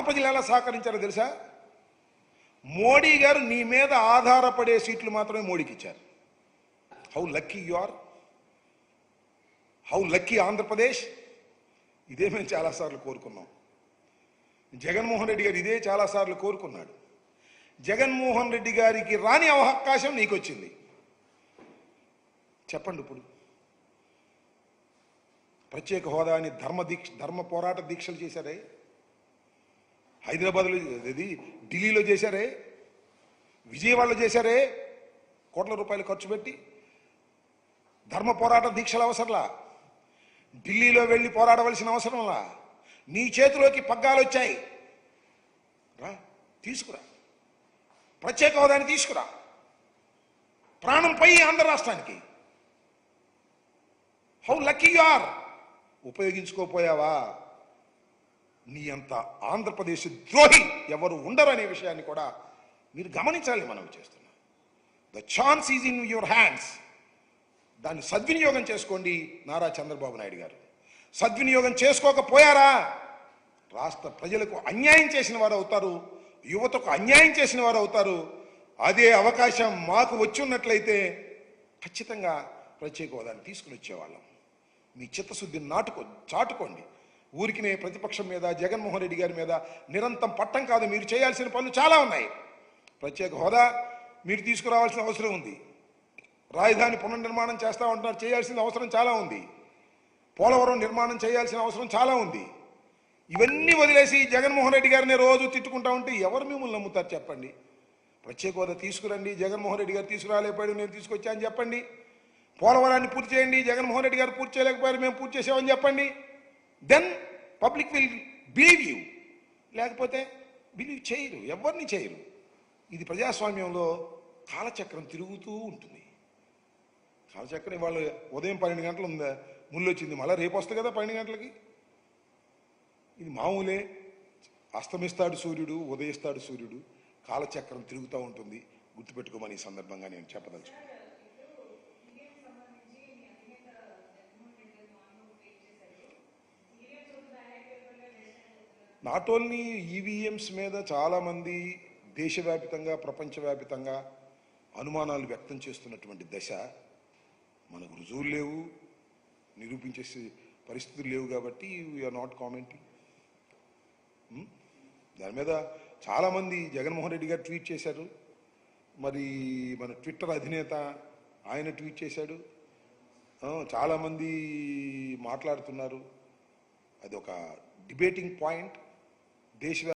ప్రజలు ఎలా సహకరించారో తెలుసా? మోడీ గారు నీ మీద ఆధారపడే సీట్లు మాత్రమే మోడీకి ఇచ్చారు. How lucky you are, how lucky Andhra Pradesh. ఇదే మేము చాలాసార్లు కోరుకున్నాం. జగన్మోహన్ రెడ్డి గారు ఇదే చాలాసార్లు కోరుకున్నాడు. జగన్మోహన్ రెడ్డి గారికి రాని అవకాశం నీకు వచ్చింది. చెప్పండి, ఇప్పుడు ప్రత్యేక హోదాని ధర్మ పోరాట దీక్షలు చేశారే, హైదరాబాద్లో ఢిల్లీలో చేశారే, విజయవాడలో చేశారే, కోట్ల రూపాయలు ఖర్చు పెట్టి. ధర్మ పోరాట దీక్షల అవసరంలా, ఢిల్లీలో వెళ్ళి పోరాడవలసిన అవసరంలా. నీ చేతిలోకి పగ్గాలు వచ్చాయి, రా తీసుకురా, ప్రత్యేక హోదాని తీసుకురా, ప్రాణం పై ఆంధ్ర రాష్ట్రానికి. How lucky you are. ఉపయోగించుకోపోయావా? నీ అంత ఆంధ్రప్రదేశ్ ద్రోహి ఎవరు ఉండరు అనే విషయాన్ని కూడా మీరు గమనించాలి. మనం చేస్తున్నాం. The chance is in your hands. దాన్ని సద్వినియోగం చేసుకోండి నారా చంద్రబాబు నాయుడు గారు. సద్వినియోగం చేసుకోకపోయారా రాష్ట్ర ప్రజలకు అన్యాయం చేసిన వారు అవుతారు, యువతకు అన్యాయం చేసిన వారు అవుతారు. అదే అవకాశం మాకు వచ్చి ఉన్నట్లయితే ఖచ్చితంగా ప్రత్యేక హోదాన్ని తీసుకుని వచ్చేవాళ్ళం. మీ చిత్తశుద్ధిని చాటుకోండి. ఊరికినే ప్రతిపక్షం మీద, జగన్మోహన్ రెడ్డి గారి మీద నిరంతరం పట్టం కాదు. మీరు చేయాల్సిన పనులు చాలా ఉన్నాయి. ప్రత్యేక హోదా మీరు తీసుకురావాల్సిన అవసరం ఉంది. రాజధాని పునర్నిర్మాణం చేస్తా ఉంటున్నారు, చేయాల్సిన అవసరం చాలా ఉంది. పోలవరం నిర్మాణం చేయాల్సిన అవసరం చాలా ఉంది. ఇవన్నీ వదిలేసి జగన్మోహన్ రెడ్డి గారిని రోజు తిట్టుకుంటా ఉంటే ఎవరు మిమ్మల్ని నమ్ముతారు చెప్పండి? ప్రత్యేక హోదా తీసుకురండి, జగన్మోహన్ రెడ్డి గారు తీసుకురాలేకపోయాడు, నేను తీసుకొచ్చా అని చెప్పండి. పోలవరాన్ని పూర్తి చేయండి, జగన్మోహన్ రెడ్డి గారు పూర్తి చేయలేకపోయారు, మేము పూర్తి చేసామని చెప్పండి. Then public will believe you. లేకపోతే బిలీవ్ చేయరు, ఎవరిని చేయరు. ఇది ప్రజాస్వామ్యంలో కాలచక్రం తిరుగుతూ ఉంటుంది. కాలచక్రం వాళ్ళు ఉదయం 12 గంటలు ఉందా ముళ్ళు వచ్చింది, మళ్ళీ రేపు వస్తుంది కదా 12 గంటలకి. ఇది మామూలే. అస్తమిస్తాడు సూర్యుడు, ఉదయిస్తాడు సూర్యుడు, కాలచక్రం తిరుగుతూ ఉంటుంది. గుర్తుపెట్టుకోమని ఈ సందర్భంగా నేను చెప్పదలుచు. నాట్ ఓన్లీ ఈవీఎంస్ మీద చాలామంది దేశవ్యాప్తంగా, ప్రపంచవ్యాప్తంగా అనుమానాలు వ్యక్తం చేస్తున్నటువంటి దశ. మనకు రుజువులు లేవు, నిరూపించే పరిస్థితులు లేవు కాబట్టి వీఆర్ నాట్ కామెంటింగ్. దాని మీద చాలామంది జగన్మోహన్ రెడ్డి గారు ట్వీట్ చేశారు, మరి మన ట్విట్టర్ అధినేత ఆయన ట్వీట్ చేశాడు, చాలామంది మాట్లాడుతున్నారు. అది ఒక డిబేటింగ్ పాయింట్. దేశ